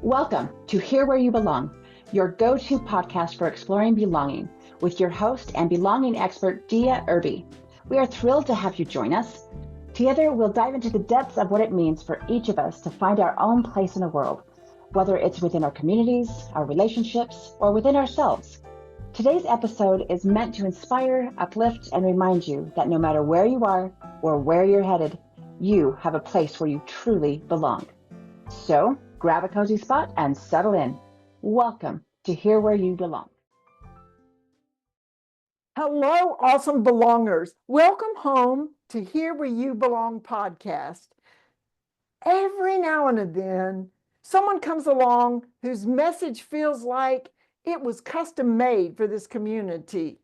Welcome to Here Where You Belong, your go-to podcast for exploring belonging with your host and belonging expert, Dia Irby. We are thrilled to have you join us. Together, we'll dive into the depths of what it means for each of us to find our own place in the world, whether it's within our communities, our relationships, or within ourselves. Today's episode is meant to inspire, uplift, and remind you that no matter where you are or where you're headed, you have a place where you truly belong. So, grab a cozy spot and settle in. Welcome to Here Where You Belong. Hello, awesome belongers. Welcome home to Here Where You Belong podcast. Every now and then, someone comes along whose message feels like it was custom made for this community.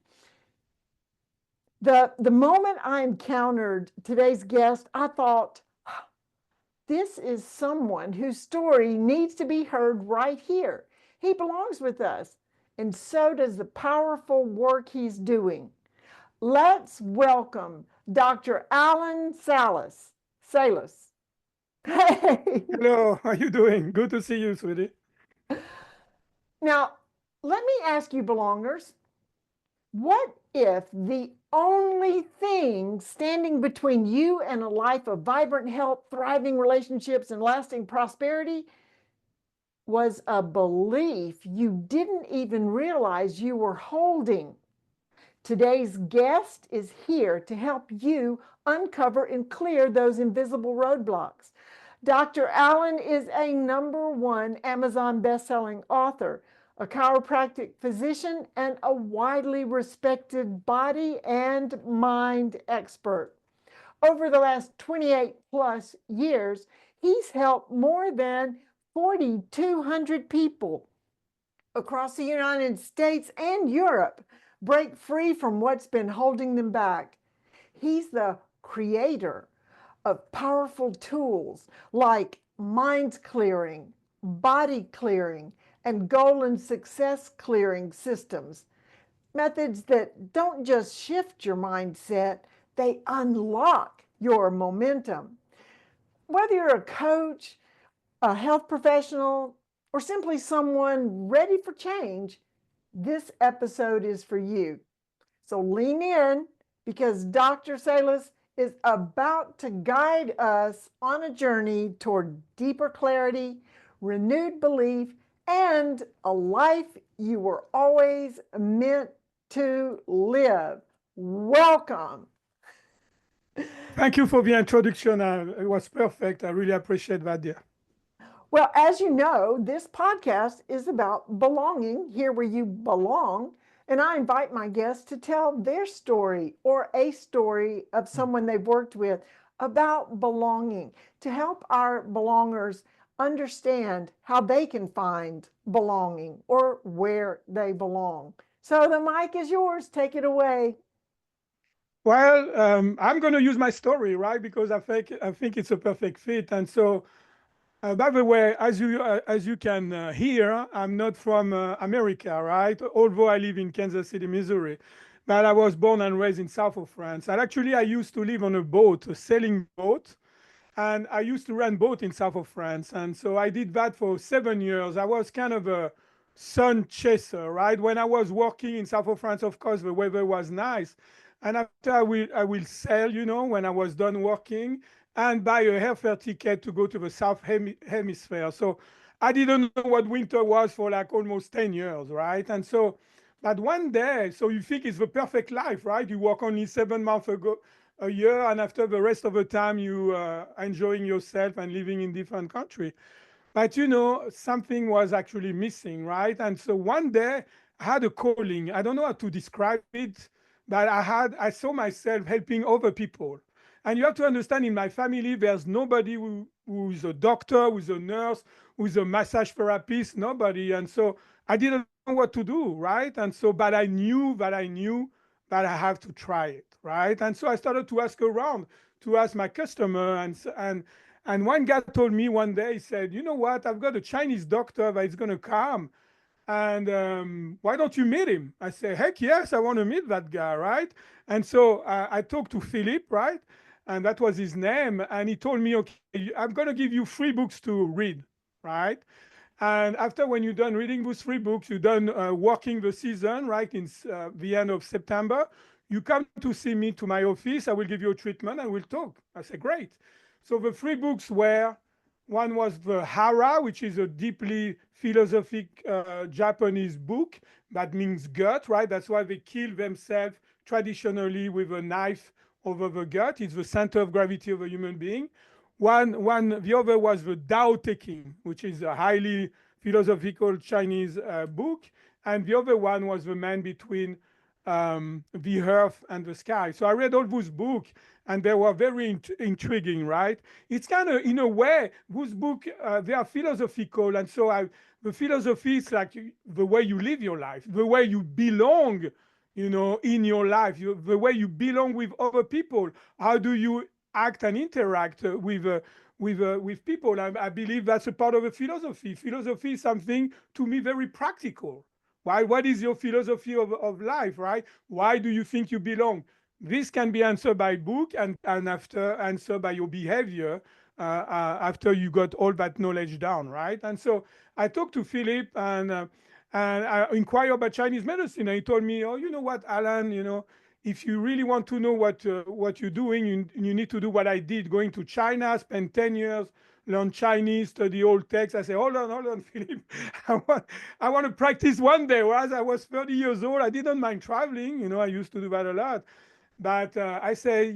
The moment I encountered today's guest, I thought, this is someone whose story needs to be heard right here. He belongs with us, and so does the powerful work he's doing. Let's welcome Dr. Alain Salas. Hey. Hello, how are you doing? Good to see you, sweetie. Now, let me ask you, belongers, what if the only thing standing between you and a life of vibrant health, thriving relationships, and lasting prosperity was a belief you didn't even realize you were holding? Today's guest is here to help you uncover and clear those invisible roadblocks. Dr. Alain is a #1 Amazon bestselling author, a chiropractic physician, and a widely respected body and mind expert. Over the last 28 plus years, he's helped more than 4,200 people across the United States and Europe break free from what's been holding them back. He's the creator of powerful tools like mind clearing, body clearing, and goal and success clearing systems. Methods that don't just shift your mindset, they unlock your momentum. Whether you're a coach, a health professional, or simply someone ready for change, this episode is for you. So lean in, because Dr. Salas is about to guide us on a journey toward deeper clarity, renewed belief, and a life you were always meant to live. Welcome. Thank you for the introduction. It was perfect. I really appreciate that, dear. Well, as you know, this podcast is about belonging, here where you belong. And I invite my guests to tell their story or a story of someone they've worked with about belonging, to help our belongers understand how they can find belonging or where they belong. So the mic is yours. Take it away. Well, I'm going to use my story, right? Because I think it's a perfect fit. And so, by the way, as you can hear, I'm not from America, right? Although I live in Kansas City, Missouri, but I was born and raised in south of France. And actually, I used to live on a boat, a sailing boat, and I used to run boat in south of France. And so I did that for 7 years. I was kind of a sun chaser, right? When I was working in south of France, of course, the weather was nice. And after I will sail, when I was done working, and buy a airfare ticket to go to the south hemisphere. So I didn't know what winter was for like almost 10 years, right? And so, but one day, so you think it's the perfect life, right? You work only 7 months a year, and after the rest of the time, you enjoying yourself and living in different country. But something was actually missing, right? And so one day I had a calling. I don't know how to describe it, but I saw myself helping other people. And you have to understand, in my family, there's nobody who's a doctor, who's a nurse, who's a massage therapist, nobody. And so I didn't know what to do, right? And so, but I knew that I have to try it, right? And so I started to ask around, to ask my customer, and one guy told me one day, he said, you know what, I've got a Chinese doctor that is going to come, and why don't you meet him? I say, heck yes, I want to meet that guy, right? And so I talked to Philip, right? And that was his name. And he told me, okay, I'm going to give you 3 books to read, right? And after, when you're done reading those 3 books, you're done working the season, right, in the end of September, you come to see me to my office. I will give you a treatment and we'll talk. I said, great. So the 3 books were, one was the Hara, which is a deeply philosophic Japanese book that means gut, right? That's why they kill themselves traditionally with a knife over the gut. It's the center of gravity of a human being. The other was the Tao Te Ching, which is a highly philosophical Chinese book, and the other one was the man between the earth and the sky. So I read all those books, and they were very intriguing, right? It's kind of, in a way, those books, they are philosophical, and so the philosophy is like the way you live your life, the way you belong, in your life, the way you belong with other people. How do you act and interact with people? I believe that's a part of a philosophy. Philosophy is something, to me, very practical. Why? What is your philosophy of life, right? Why do you think you belong? This can be answered by book, and after answered by your behavior after you got all that knowledge down, right? And so I talked to Philip, and I inquired about Chinese medicine, and he told me, oh, you know what, Alan, if you really want to know what you're doing, you need to do what I did, going to China, spend 10 years, learn Chinese, study old texts. I said, hold on, Philip. I want to practice one day. Whereas I was 30 years old, I didn't mind traveling. I used to do that a lot. But I say,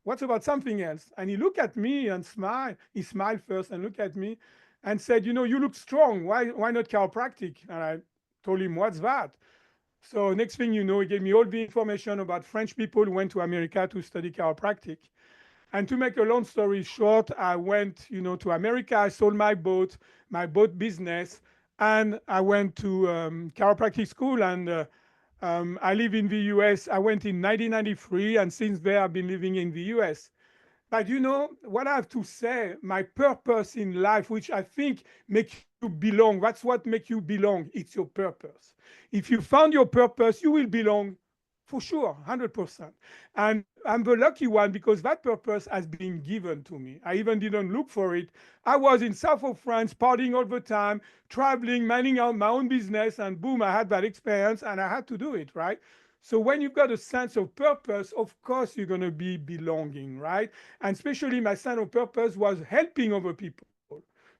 what's about something else? And he looked at me and smiled. He smiled first and looked at me and said, you look strong. Why not chiropractic? And I told him, what's that? So next thing you know, he gave me all the information about French people who went to America to study chiropractic. And to make a long story short, I went, to America. I sold my boat business, and I went to chiropractic school. And I live in the US. I went in 1993, and since then I've been living in the US. But what I have to say, my purpose in life, which I think makes you belong, that's what makes you belong. It's your purpose. If you found your purpose, you will belong for sure, 100%. And I'm the lucky one because that purpose has been given to me. I even didn't look for it. I was in south of France, partying all the time, traveling, manning out my own business, and boom, I had that experience and I had to do it, right? So when you've got a sense of purpose, of course you're going to be belonging, right? And especially my sense of purpose was helping other people.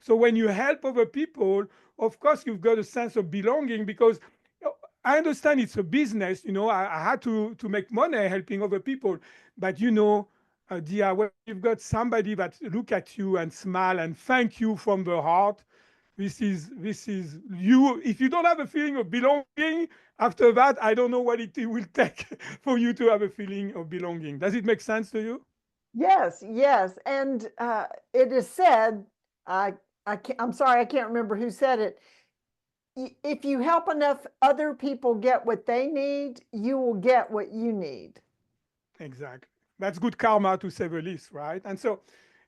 So when you help other people, of course you've got a sense of belonging because I understand it's a business. I had to make money helping other people. But Dia, when you've got somebody that look at you and smile and thank you from the heart, this is you. If you don't have a feeling of belonging, after that, I don't know what it will take for you to have a feeling of belonging. Does it make sense to you? Yes, yes. And it is said, I'm sorry, I can't remember who said it. If you help enough other people get what they need, you will get what you need. Exactly. That's good karma, to say the least, right? And so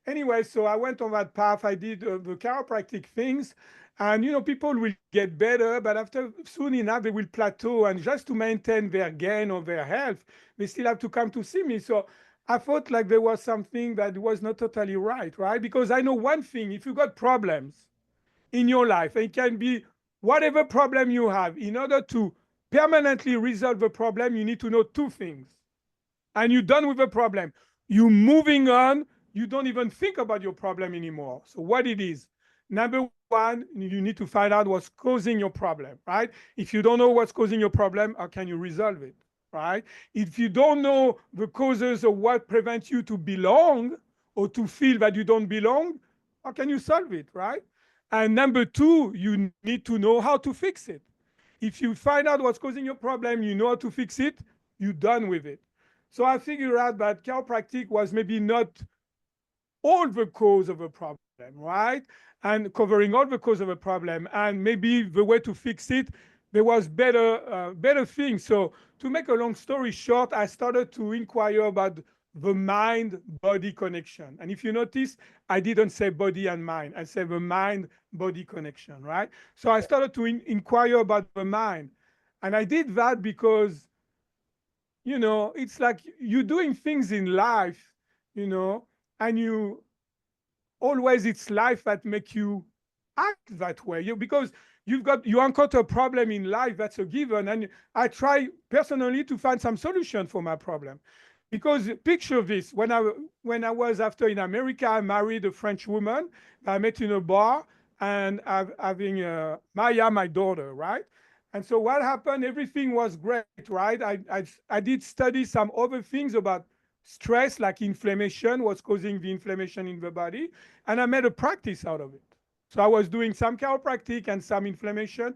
anyway, so I went on that path. I did the chiropractic things, and people will get better, but after soon enough they will plateau, and just to maintain their gain or their health, they still have to come to see me. So I thought like there was something that was not totally right? Because I know one thing: if you got problems in your life, it can be whatever problem you have. In order to permanently resolve the problem, you need to know 2 things, and you're done with the problem. You're moving on. You don't even think about your problem anymore. So what it is, number one, you need to find out what's causing your problem, right? If you don't know what's causing your problem, how can you resolve it, right? If you don't know the causes of what prevents you to belong or to feel that you don't belong, how can you solve it, right? And number two, you need to know how to fix it. If you find out what's causing your problem, you know how to fix it, you're done with it. So I figured out that chiropractic was maybe not all the cause of a problem, right? And covering all the cause of a problem, and maybe the way to fix it, there was better things. So to make a long story short, I started to inquire about the mind-body connection. And if you notice, I didn't say body and mind. I said the mind-body connection, right? So I started to inquire about the mind. And I did that because it's like you're doing things in life, and you always, it's life that make you act that way. Because you encounter a problem in life, that's a given, and I try personally to find some solution for my problem. Because picture this: when I was after in America, I married a French woman I met in a bar, and having Maya, my daughter, right? And so what happened? Everything was great, right? I did study some other things about stress, like inflammation, what's causing the inflammation in the body, and I made a practice out of it. So I was doing some chiropractic and some inflammation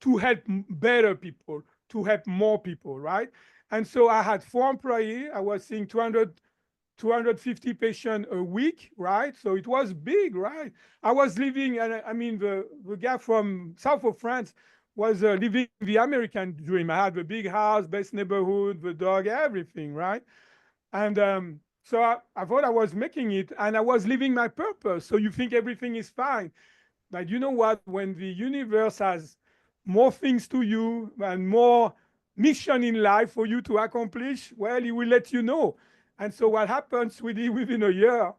to help better people, to help more people, right? And so I had 4 employees. I was seeing 250 patients a week, right? So it was big, right? I was living, and I mean, the guy from south of France was living the American dream. I had the big house, best neighborhood, the dog, everything, right? And so I thought I was making it, and I was living my purpose. So you think everything is fine. But you know what? When the universe has more things to you and more mission in life for you to accomplish, well, he will let you know. And so what happens within a year,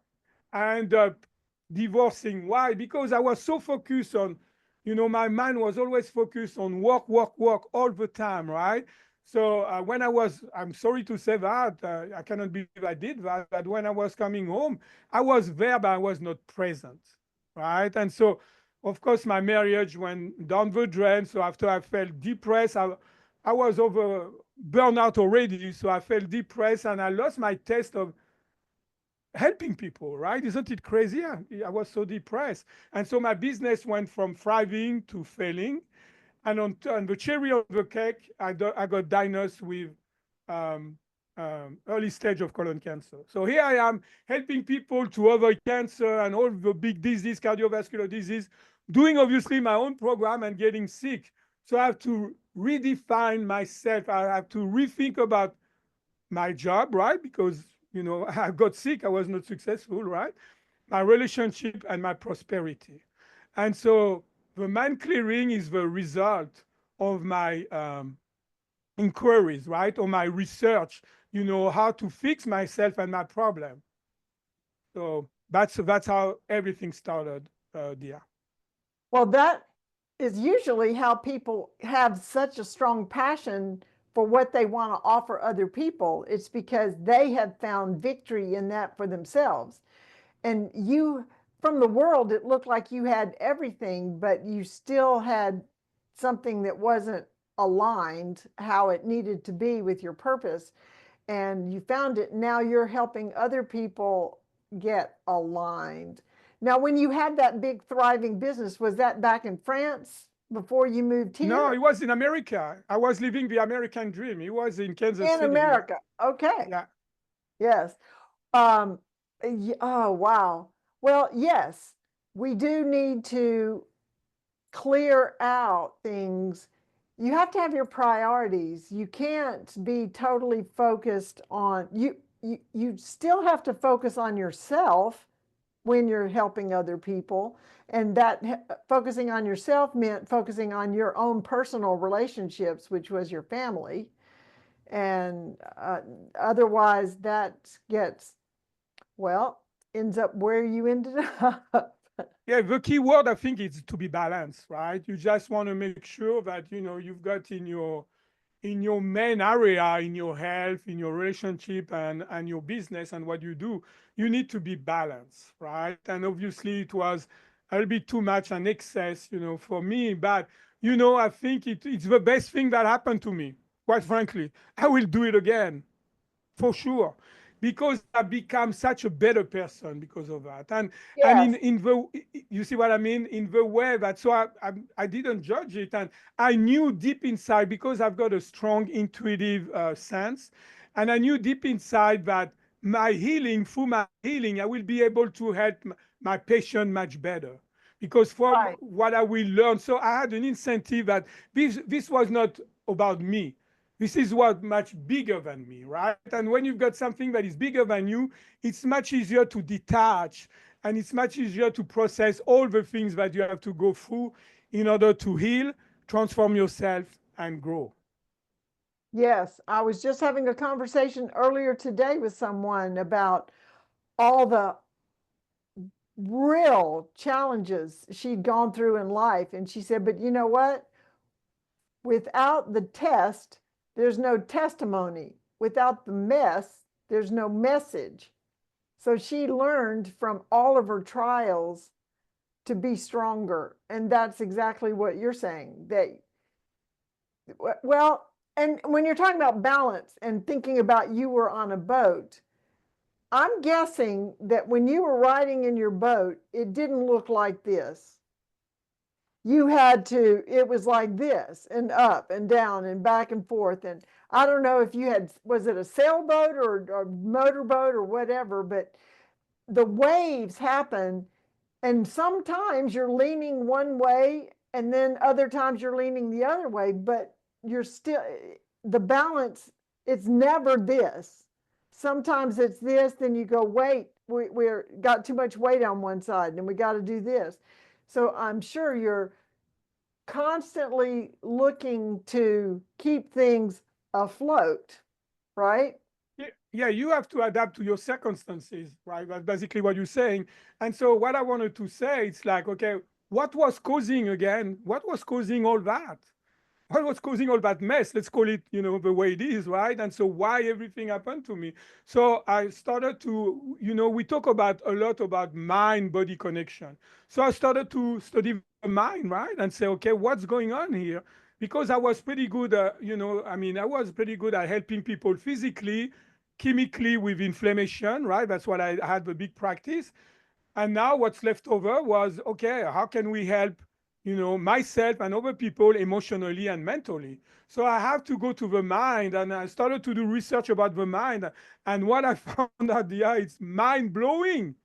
I end up divorcing. Why? Because I was so focused on, my mind was always focused on work, work, work all the time, right? So I'm sorry to say that, I cannot believe I did that, but when I was coming home, I was there, but I was not present, right? And so, of course, my marriage went down the drain. So after I felt depressed, I was over burnout already. So I felt depressed and I lost my taste of helping people, right? Isn't it crazy? I was so depressed. And so my business went from thriving to failing. And on the cherry on the cake, I got diagnosed with um, early stage of colon cancer. So here I am helping people to avoid cancer and all the big disease, cardiovascular disease, doing obviously my own program and getting sick. So I have to redefine myself. I have to rethink about my job, right? Because, I got sick, I was not successful, right? My relationship and my prosperity. And so the mind clearing is the result of my inquiries, right? Or my research, how to fix myself and my problem. So that's how everything started, dear. Well, that is usually how people have such a strong passion for what they want to offer other people. It's because they have found victory in that for themselves. And you, from the world, it looked like you had everything, but you still had something that wasn't aligned how it needed to be with your purpose. And you found it. Now you're helping other people get aligned. Now, when you had that big thriving business, was that back in France before you moved No, here? it was in America. I was living the American dream. It was in Kansas In City. Yeah. America. Okay. Yeah. Yes. Um, oh, wow. Well, yes, we do need to clear out things. You have to have your priorities. You can't be totally focused on you still have to focus on yourself when you're helping other people. And that focusing on yourself meant focusing on your own personal relationships, which was your family. And otherwise, that gets, well, ends up where you ended up. Yeah, the key word I think is to be balanced, right? You just want to make sure that you've got in your main area, in your health, in your relationship, and your business and what you do, you need to be balanced, right? And obviously, it was a little bit too much and excess, for me. But I think it's the best thing that happened to me. Quite frankly, I will do it again for sure, because I become such a better person because of that. And Yes. in the you see what I mean, in the way that, so I didn't judge it, and I knew deep inside, because I've got a strong intuitive sense, and I knew deep inside that through my healing, I will be able to help my patient much better, because from Right. what I will learn. So I had an incentive that this was not about me. This is what much bigger than me, right? And when you've got something that is bigger than you, it's much easier to detach, and it's much easier to process all the things that you have to go through in order to heal, transform yourself, and grow. Yes. I was just having a conversation earlier today with someone about all real challenges she'd gone through in life. And she said, but you know what? Without the test, there's no testimony. Without the mess, there's no message. So she learned from all of her trials to be stronger. And that's exactly what you're saying. That, well, and when you're talking about balance and thinking about you were on a boat, I'm guessing that when you were riding in your boat, it didn't look like this. You had to, it was like this and up and down and back and forth. And I don't know if you had, was it a sailboat or a motorboat or whatever, but the waves happen. And sometimes you're leaning one way and then other times you're leaning the other way, but you're still, the balance, it's never this. Sometimes it's this, then you go, wait, we're got too much weight on one side and we got to do this. So I'm sure you're constantly looking to keep things afloat, right? Yeah, you have to adapt to your circumstances, right? That's basically what you're saying. And so what I wanted to say, it's like, okay, what was causing again? What was causing all that? What was causing all that mess? Let's call it, the way it is, right? And so why everything happened to me? So I started to, we talk about a lot about mind-body connection. So I started to study the mind, right? And say, okay, what's going on here? Because I was pretty good, I was pretty good at helping people physically, chemically with inflammation, right? That's what I had the big practice. And now what's left over was, okay, how can we help, myself and other people emotionally and mentally? So I have to go to the mind, and I started to do research about the mind. And what I found out, yeah, it's mind blowing.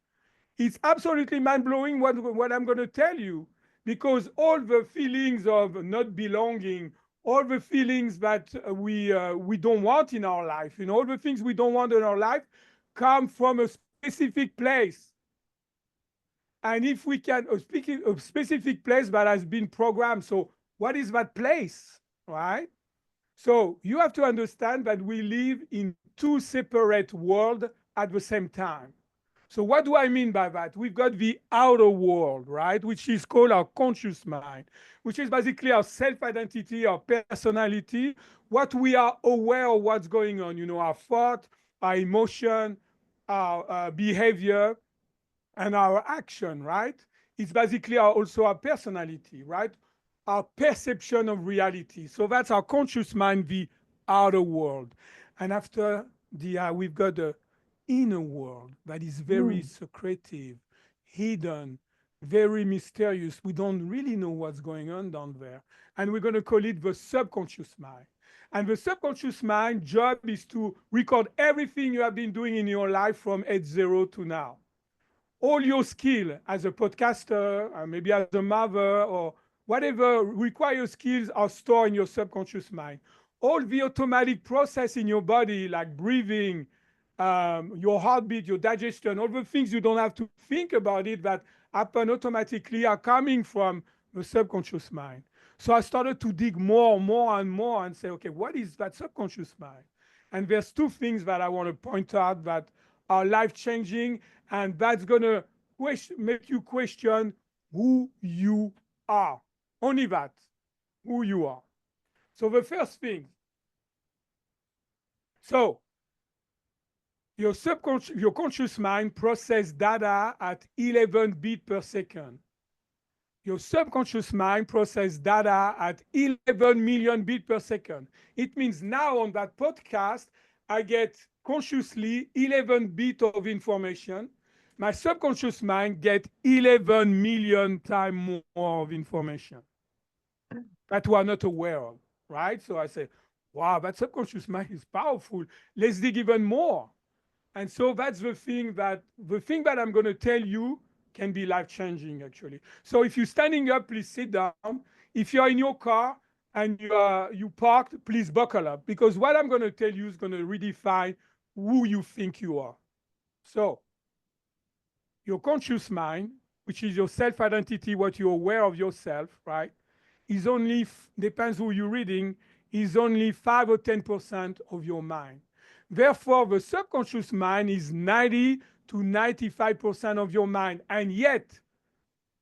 It's absolutely mind blowing what I'm going to tell you, because all the feelings of not belonging, all the feelings that we don't want in our life, all the things we don't want in our life come from a specific place. And if we can, speaking of specific place that has been programmed, so what is that place, right? So you have to understand that we live in two separate worlds at the same time. So what do I mean by that? We've got the outer world, right, which is called our conscious mind, which is basically our self-identity, our personality, what we are aware of what's going on, our thought, our emotion, our behavior, and our action, right? It's basically also our personality, right? Our perception of reality. So that's our conscious mind, the outer world. And after we've got the inner world that is very secretive, hidden, very mysterious. We don't really know what's going on down there. And we're going to call it the subconscious mind. And the subconscious mind job is to record everything you have been doing in your life from age 0 to now. All your skill as a podcaster, maybe as a mother, or whatever requires skills are stored in your subconscious mind. All the automatic process in your body, like breathing, your heartbeat, your digestion, all the things you don't have to think about it that happen automatically are coming from the subconscious mind. So I started to dig more and more and say, okay, what is that subconscious mind? And there's two things that I want to point out that are life-changing, and that's going to make you question who you are. Only that, who you are. So the first thing, so your conscious mind processes data at 11 bits per second. Your subconscious mind processes data at 11 million bits per second. It means now on that podcast, I get consciously 11 bits of information. My subconscious mind gets 11 million times more of information that we are not aware of, right? So I say, wow, that subconscious mind is powerful. Let's dig even more. And so that's the thing that I'm going to tell you can be life-changing, actually. So if you're standing up, please sit down. If you're in your car and you parked, please buckle up, because what I'm going to tell you is going to redefine who you think you are. So your conscious mind, which is your self-identity, what you're aware of yourself, right, is only, depends who you're reading, is only 5 or 10% of your mind. Therefore, the subconscious mind is 90 to 95% of your mind. And yet,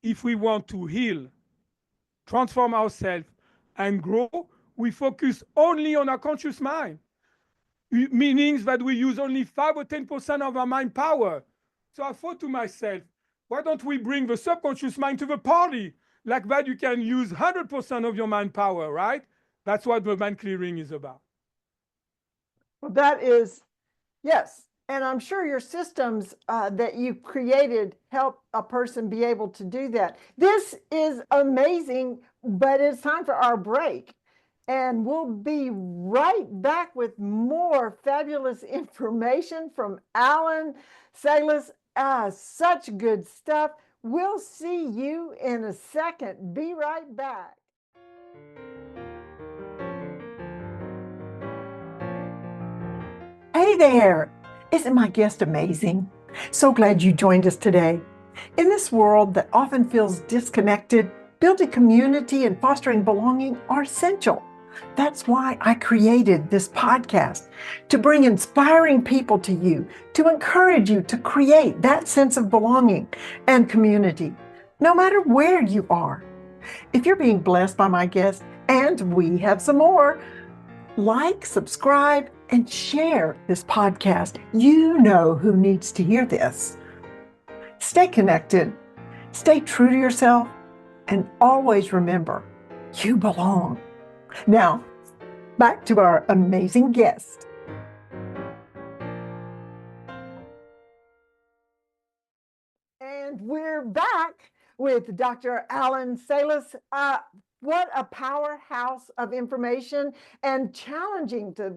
if we want to heal, transform ourselves, and grow, we focus only on our conscious mind. Meaning that we use only 5 or 10% of our mind power. So I thought to myself, why don't we bring the subconscious mind to the party? Like that, you can use 100% of your mind power, right? That's what the mind clearing is about. Well, that is, yes. And I'm sure your systems that you created help a person be able to do that. This is amazing, but it's time for our break. And we'll be right back with more fabulous information from Alain Salas. Such good stuff. We'll see you in a second. Be right back. Hey there! Isn't my guest amazing? So glad you joined us today. In this world that often feels disconnected, building community and fostering belonging are essential. That's why I created this podcast, to bring inspiring people to you, to encourage you to create that sense of belonging and community, no matter where you are. If you're being blessed by my guest, and we have some more, like, subscribe, and share this podcast. You know who needs to hear this. Stay connected, stay true to yourself, and always remember, you belong. Now, back to our amazing guest. And we're back with Dr. Alain Salas. What a powerhouse of information, and challenging to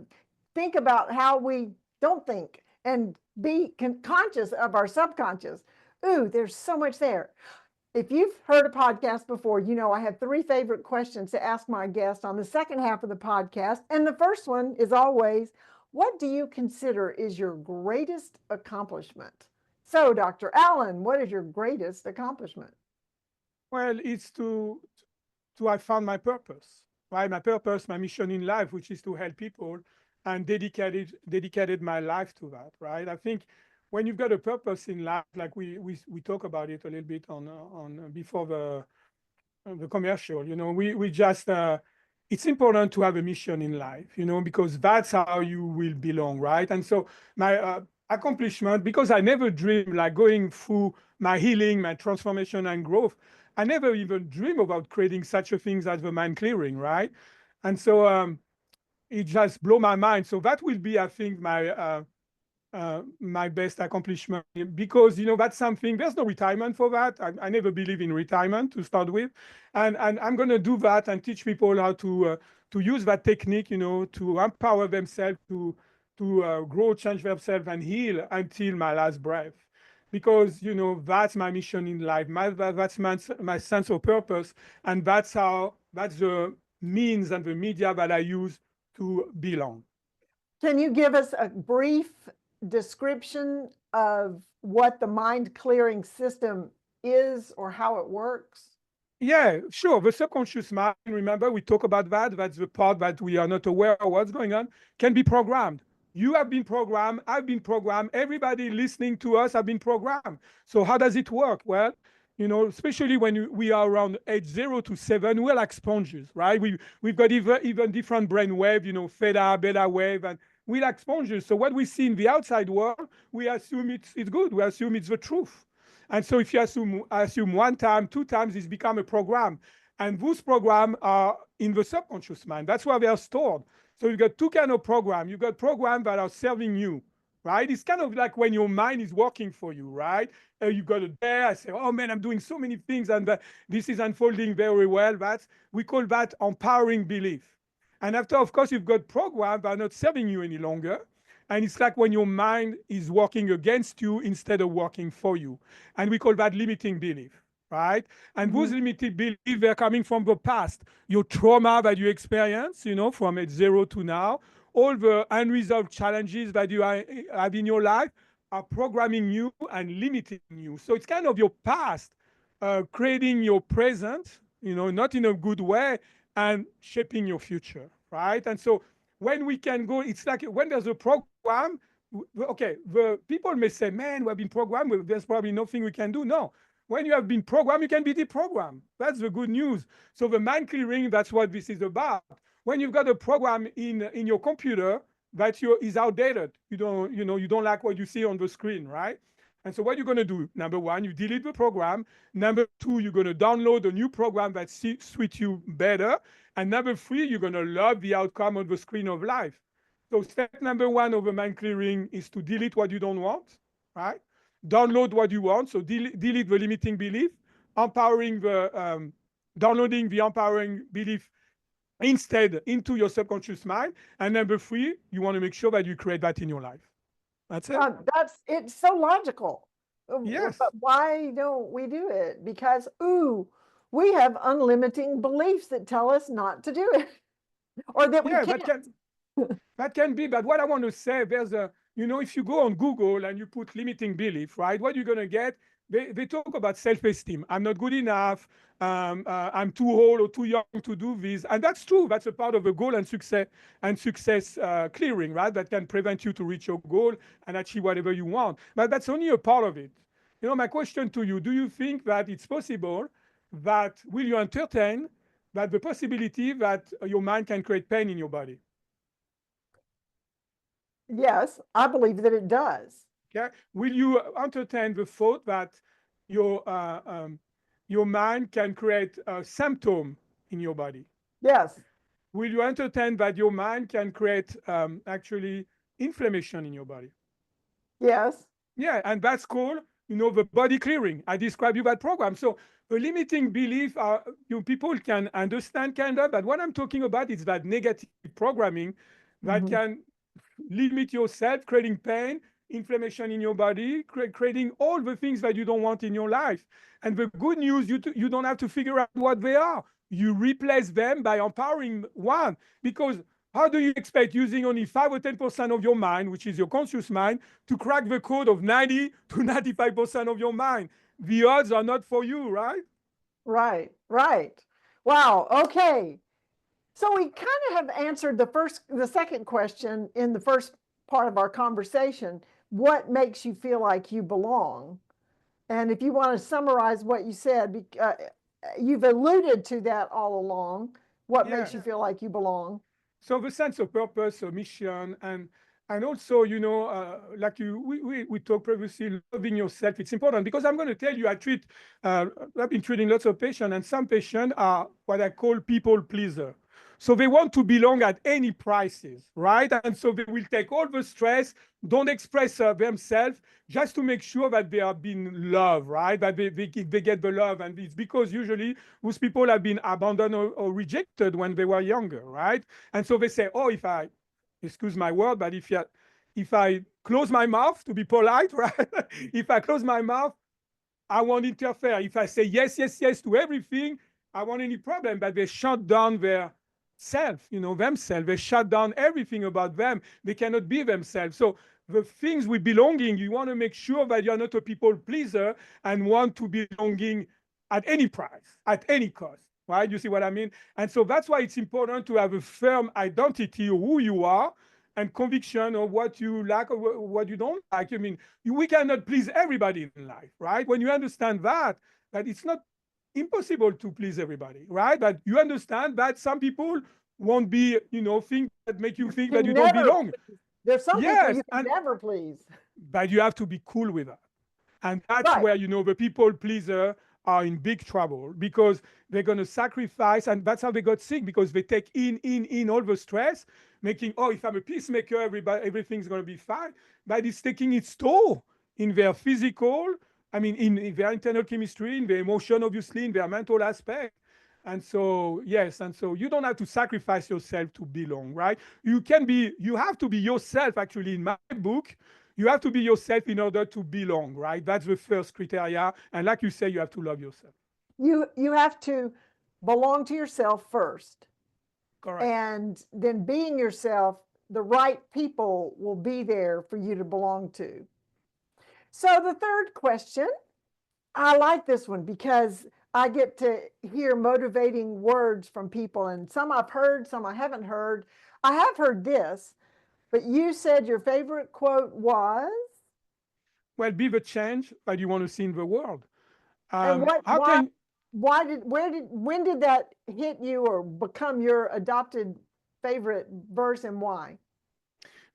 think about how we don't think and be conscious of our subconscious. Ooh, there's so much there. If you've heard a podcast before, you know I have 3 favorite questions to ask my guest on the second half of the podcast. And the first one is always, what do you consider is your greatest accomplishment? So, Dr. Alain, what is your greatest accomplishment? Well, it's to I found my purpose, right? My purpose, my mission in life, which is to help people, and dedicated my life to that, right? I think when you've got a purpose in life, like we talk about it a little bit on before the commercial, we just it's important to have a mission in life, because that's how you will belong, right? And so my accomplishment, because I never dreamed like going through my healing, my transformation and growth, I never even dreamed about creating such a thing as the mind clearing, right? And so it just blew my mind. So that will be, I think, my best accomplishment, because that's something. There's no retirement for that. I never believe in retirement to start with, and I'm going to do that and teach people how to use that technique, to empower themselves to grow, change themselves, and heal until my last breath. Because that's my mission in life. That's my sense of purpose, and that's the means and the media that I use to belong. Can you give us a brief description of what the mind clearing system is or how it works? Yeah, sure. The subconscious mind, remember, we talk about that. That's the part that we are not aware of what's going on, can be programmed. You have been programmed. I've been programmed. Everybody listening to us have been programmed. So how does it work? Well, especially when we are around age 0 to 7, we're like sponges, right? We've got even different brain wave, theta, beta wave, and we're like sponges. So what we see in the outside world, we assume it's good. We assume it's the truth. And so if you assume 1 time, 2 times, it's become a program. And those programs are in the subconscious mind. That's where they are stored. So you've got 2 kinds of programs. You've got programs that are serving you, right? It's kind of like when your mind is working for you, right? You got a day, I say, oh man, I'm doing so many things, and this is unfolding very well. We call that empowering belief. And after, of course, you've got programs that are not serving you any longer. And it's like when your mind is working against you instead of working for you. And we call that limiting belief, right? And those limited beliefs, they're coming from the past. Your trauma that you experience, from age 0 to now, all the unresolved challenges that you have in your life are programming you and limiting you. So it's kind of your past creating your present, not in a good way, and shaping your future, right? And so when we can go, it's like when there's a program, okay, the people may say, man, we've been programmed, there's probably nothing we can do. No. When you have been programmed, you can be deprogrammed. That's the good news. So the mind clearing, that's what this is about. When you've got a program in your computer that is outdated, you don't like what you see on the screen, right? And so what you're going to do, number one, you delete the program. Number two, you're going to download a new program that suits you better. And number three, you're going to love the outcome on the screen of life. So step number one of a mind clearing is to delete what you don't want, right? Download what you want. So delete the limiting belief, downloading the empowering belief instead into your subconscious mind. And number three, you want to make sure that you create that in your life. That's it. It's so logical. Yes. But why don't we do it? Because, we have unlimiting beliefs that tell us not to do it or that we can't. That can be, but what I want to say, if you go on Google and you put limiting belief, right, what you're going to get, they talk about self-esteem. I'm not good enough. I'm too old or too young to do this. And that's true. That's a part of the goal and success clearing, right? That can prevent you to reach your goal and achieve whatever you want. But that's only a part of it. My question to you, do you think that it's possible that will you entertain that the possibility that your mind can create pain in your body? Yes, I believe that it does. Okay. Will you entertain the thought that your mind can create a symptom in your body? Yes. Will you entertain that your mind can create actually inflammation in your body? Yes. Yeah, and that's called, the body clearing. I describe you that program. So the limiting belief, people can understand kind of, but what I'm talking about is that negative programming that can limit yourself, creating pain, inflammation in your body, creating all the things that you don't want in your life. And the good news, you don't have to figure out what they are. You replace them by empowering one. Because how do you expect using only 5 or 10% of your mind, which is your conscious mind, to crack the code of 90 to 95% of your mind? The odds are not for you, right? Right. Wow. Okay. So we kind of have answered the second question in the first part of our conversation. What makes you feel like you belong? And if you want to summarize what you said, you've alluded to that all along. What makes you feel like you belong? So the sense of purpose, a mission, and also, like we talked previously, loving yourself. It's important because I'm going to tell you, I've been treating lots of patients, and some patients are what I call people pleaser. So they want to belong at any prices, right? And so they will take all the stress, don't express themselves, just to make sure that they are being loved, right? That they get the love. And it's because usually those people have been abandoned or rejected when they were younger, right? And so they say, oh, excuse my word, but if I close my mouth to be polite, right? If I close my mouth, I won't interfere. If I say yes, yes, yes to everything, I won't any problem. But they shut down their themselves. They shut down everything about them. They cannot be themselves. So the things with belonging, you want to make sure that you're not a people pleaser and want to be belonging at any price, at any cost, right? You see what I mean? And so that's why it's important to have a firm identity of who you are and conviction of what you like or what you don't like. I mean, we cannot please everybody in life, right? When you understand that it's not impossible to please everybody, right? But you understand that some people won't be, things that make you think that you don't belong. There's some people you can never please. But you have to be cool with that. And that's where, the people pleaser are in big trouble because they're going to sacrifice. And that's how they got sick, because they take in all the stress, making, if I'm a peacemaker, everything's going to be fine. But it's taking its toll in their physical, in their internal chemistry, in their emotion, obviously, in their mental aspect. And so, yes, you don't have to sacrifice yourself to belong, right? You have to be yourself, actually, in my book. You have to be yourself in order to belong, right? That's the first criteria. And like you say, you have to love yourself. You have to belong to yourself first. Correct. And then being yourself, the right people will be there for you to belong to. So the third question, I like this one because I get to hear motivating words from people, and some I've heard, some I haven't heard. I have heard this: But you said your favorite quote was, Well, be the change that you want to see in the world. and How can when did that hit you or become your adopted favorite verse, and why?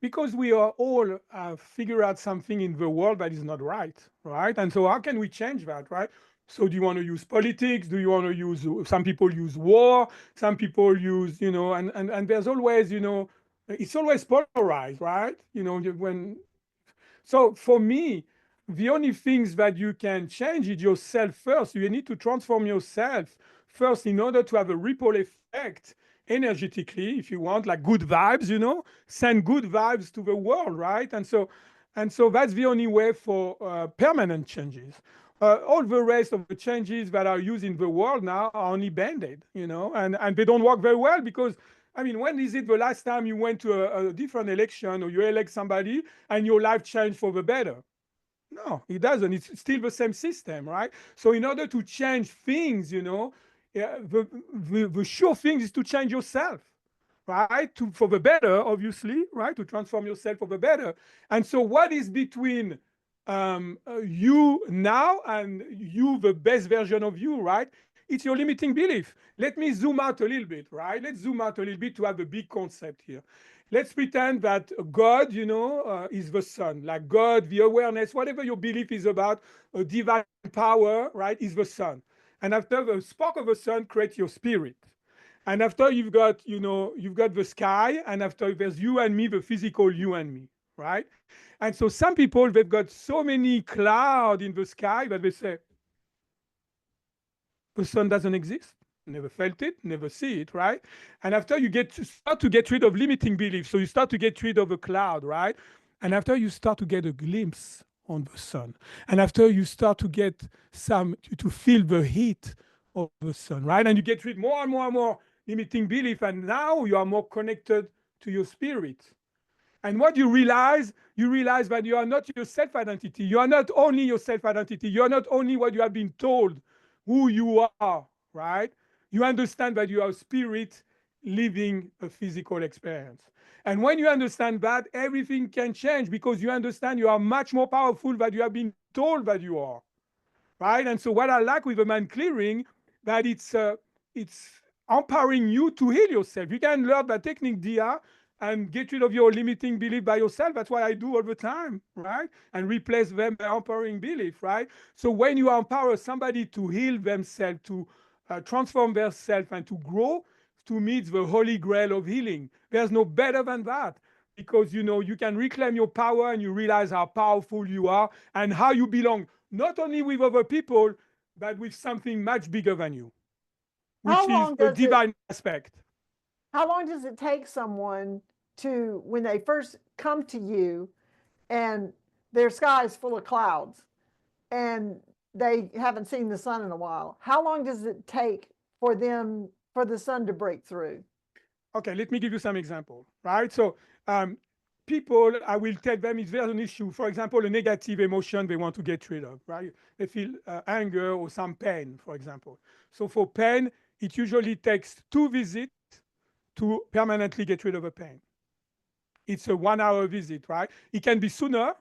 because we are all figure out something in the world that is not right, right? And so how can we change that, right? So do you want to use politics? Do you want to use, some people use war, some people use, and there's always, it's always polarized, right? When so for me, the only things that you can change is yourself first. You need to transform yourself first in order to have a ripple effect energetically, if you want, like good vibes, send good vibes to the world, right? And so that's the only way for permanent changes. All the rest of the changes that are used in the world now are only band-aid, and they don't work very well because I mean, when is it the last time you went to a different election or you elect somebody and your life changed for the better? No, it doesn't. It's still the same system, right? So in order to change things, yeah, the sure thing is to change yourself, right? For the better, obviously, right? To transform yourself for the better. And so what is between you now and you, the best version of you, right? It's your limiting belief. Let me zoom out a little bit, right? Let's zoom out a little bit to have a big concept here. Let's pretend that God, is the sun, like God, the awareness, whatever your belief is about, a divine power, right, is the sun. And after the spark of the sun creates your spirit. And after you've got the sky, and after there's you and me, the physical you and me, right? And so some people, they've got so many clouds in the sky that they say, the sun doesn't exist. Never felt it, never see it, right? And after you start to get rid of limiting beliefs, so you start to get rid of a cloud, right? And after you start to get a glimpse on the sun, and after you start to get to feel the heat of the sun, right? And you get rid more and more and more limiting belief, and now you are more connected to your spirit. And what you realize that you are not your self identity. You are not only your self identity. You are not only what you have been told who you are, right? You understand that you are a spirit living a physical experience. And when you understand that, everything can change because you understand you are much more powerful than you have been told that you are, right? And so what I like with the mind clearing, that it's empowering you to heal yourself. You can learn that technique, Dia, and get rid of your limiting belief by yourself. That's what I do all the time, right? And replace them by empowering belief, right? So when you empower somebody to heal themselves, to transform themselves and to grow, to me, it's the holy grail of healing. There's no better than that because you can reclaim your power and you realize how powerful you are and how you belong, not only with other people, but with something much bigger than you, How which is long a does it divine aspect. how long does it take someone to, when they first come to you and their sky is full of clouds and they haven't seen the sun in a while, how long does it take for the sun to break through? Okay, let me give you some example, right? So people, I will tell them if there's an issue, for example, a negative emotion they want to get rid of, right? They feel anger or some pain, for example. So for pain, it usually takes 2 visits to permanently get rid of a pain. It's a 1 hour visit, right? It can be sooner,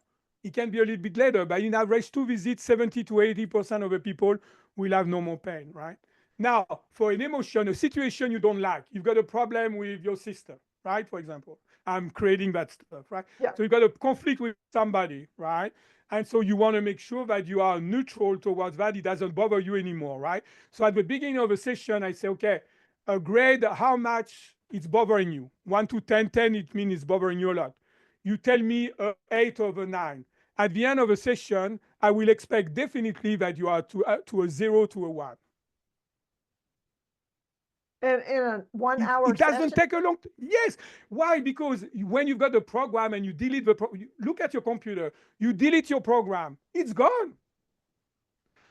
it can be a little bit later, but in average, 2 visits, 70 to 80% of the people will have no more pain, right? Now, for an emotion, a situation you don't like, you've got a problem with your sister, right? For example, I'm creating that stuff, right? Yeah. So you've got a conflict with somebody, right? And so you want to make sure that you are neutral towards that. It doesn't bother you anymore, right? So at the beginning of a session, I say, okay, grade how much it's bothering you. 1 to 10, 10, it means it's bothering you a lot. You tell me 8 over 9. At the end of a session, I will expect definitely that you are to a 0 to a 1. And in a 1 hour It doesn't session? take a long time. Yes. Why? Because when you've got the program and you delete look at your computer, you delete your program, it's gone.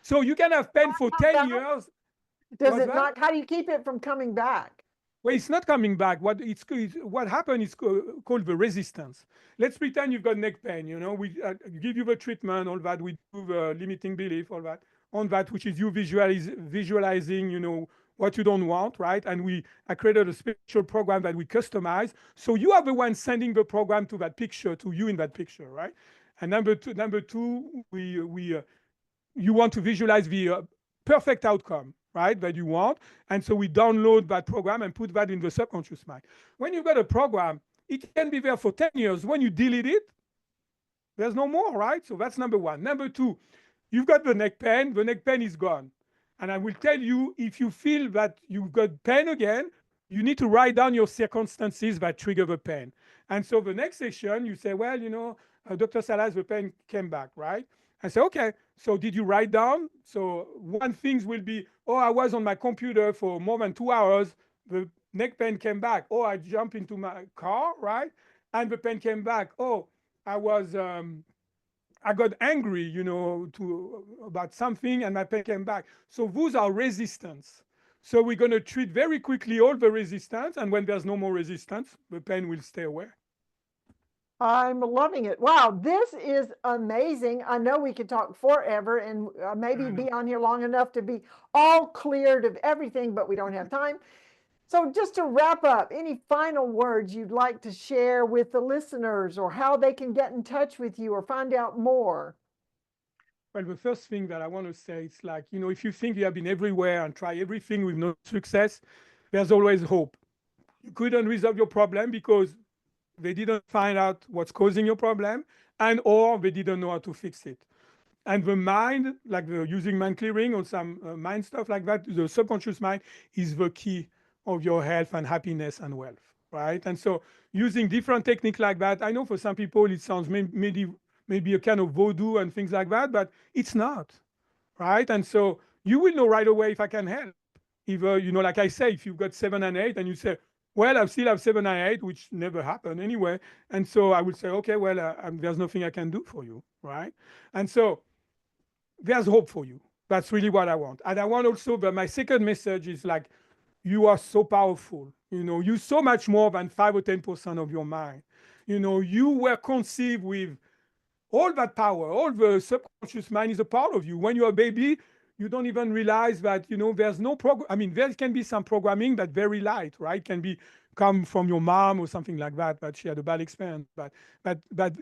So you can have pen for 10 years. Does What's it that? not? How do you keep it from coming back? Well, it's not coming back. What happened is called the resistance. Let's pretend you've got neck pain. We give you the treatment, all that. We do the limiting belief, all that, on that, which is you visualizing, what you don't want, right? And I created a special program that we customize. So you are the one sending the program to that picture, to you in that picture, right? And number two, you want to visualize the perfect outcome, right, that you want. And so we download that program and put that in the subconscious mind. When you've got a program, it can be there for 10 years. When you delete it, there's no more, right? So that's number one. Number two, you've got the neck pain is gone. And I will tell you, if you feel that you've got pain again, you need to write down your circumstances that trigger the pain. And so the next session, you say, well, Dr. Salas, the pain came back, right? I say, okay, so did you write down? So one thing will be, oh, I was on my computer for more than 2 hours, the neck pain came back. Oh, I jumped into my car, right? And the pain came back. Oh, I got angry, about something, and my pain came back. So those are resistance. So we're going to treat very quickly all the resistance, and when there's no more resistance, the pain will stay away. I'm loving it. Wow, this is amazing. I know we could talk forever and maybe be on here long enough to be all cleared of everything, but we don't have time. So just to wrap up, any final words you'd like to share with the listeners, or how they can get in touch with you or find out more? Well, the first thing that I want to say is like, if you think you have been everywhere and try everything with no success, there's always hope. You couldn't resolve your problem because they didn't find out what's causing your problem, and or they didn't know how to fix it. And the mind, like using mind clearing or some mind stuff like that, the subconscious mind is the key of your health and happiness and wealth, right? And so using different techniques like that, I know for some people it sounds maybe a kind of voodoo and things like that, but it's not, right? And so you will know right away if I can help. Either, like I say, if you've got 7 and 8 and you say, well, I still have 7 and 8, which never happened anyway. And so I would say, okay, well, there's nothing I can do for you, right? And so there's hope for you. That's really what I want. And I want also, but my second message is like, you are so powerful. You're so much more than 5 or 10% of your mind. You were conceived with all that power. All the subconscious mind is a part of you. When you're a baby, you don't even realize that, there's no program. I mean, there can be some programming, but very light, right? Can be come from your mom or something like that, but she had a bad experience. But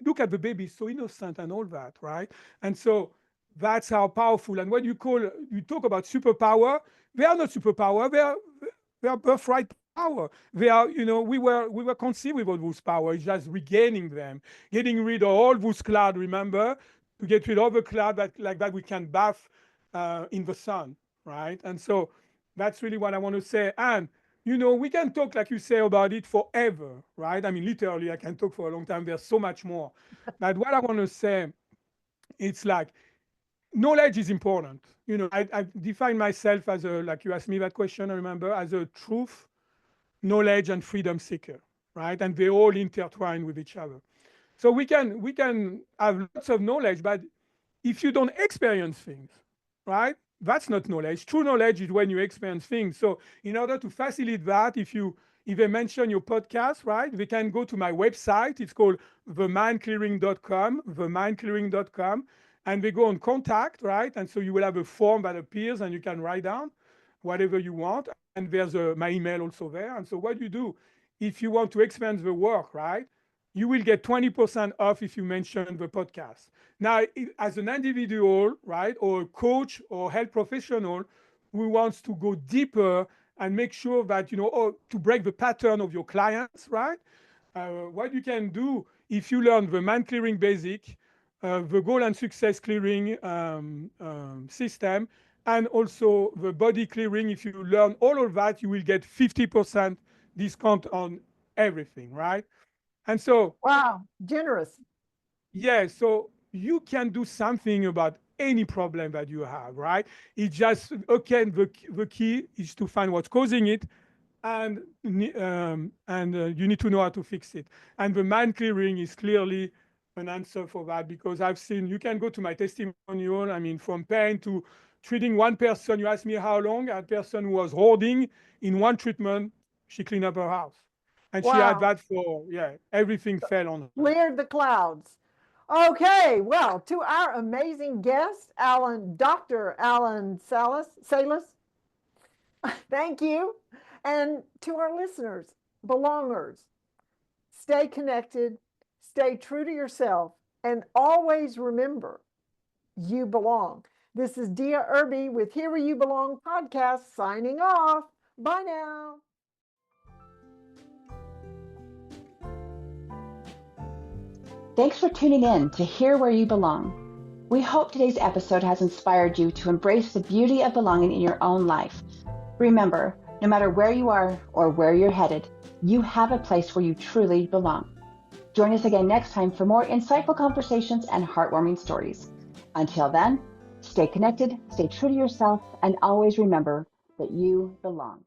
look at the baby, so innocent and all that, right? And so that's how powerful. And when you talk about superpower, they are not superpower. They are birthright power. They are, we were conceived with all those power. It's just regaining them, getting rid of all those clouds. Remember, to get rid of the cloud that we can bath in the sun, right? And so that's really what I want to say. And we can talk, like you say, about it forever, right? I mean, literally, I can talk for a long time. There's so much more. But what I want to say, it's like, knowledge is important. I define myself as like you asked me that question, I remember, as a truth, knowledge, and freedom seeker, right? And they all intertwine with each other. So we can have lots of knowledge, but if you don't experience things, right? That's not knowledge. True knowledge is when you experience things. So in order to facilitate that, if they mention your podcast, right, they can go to my website. It's called themindclearing.com, and they go on contact, right? And so you will have a form that appears and you can write down whatever you want. And there's my email also there. And so what you do, if you want to experience the work, right, you will get 20% off if you mention the podcast. Now, as an individual, right, or a coach or health professional who wants to go deeper and make sure that, to break the pattern of your clients, right, what you can do if you learn the mind clearing basic, the goal and success clearing system, and also the body clearing, if you learn all of that, you will get 50% discount on everything, right? And so, wow, generous. Yeah, so you can do something about any problem that you have, right? It's just, okay, the key is to find what's causing it, and you need to know how to fix it. And the mind clearing is clearly an answer for that, because I've seen, you can go to my testimonial, I mean, from pain to treating one person. You asked me how long. A person who was hoarding, in one treatment, she cleaned up her house. And she had that for, everything fell on her. Cleared the clouds. Okay, well, to our amazing guest, Dr. Alain Salas, Thank you. And to our listeners, belongers, stay connected, stay true to yourself, and always remember you belong. This is Dia Irby with Here Where You Belong podcast signing off. Bye now. Thanks for tuning in to Here Where You Belong. We hope today's episode has inspired you to embrace the beauty of belonging in your own life. Remember, no matter where you are or where you're headed, you have a place where you truly belong. Join us again next time for more insightful conversations and heartwarming stories. Until then, stay connected, stay true to yourself, and always remember that you belong.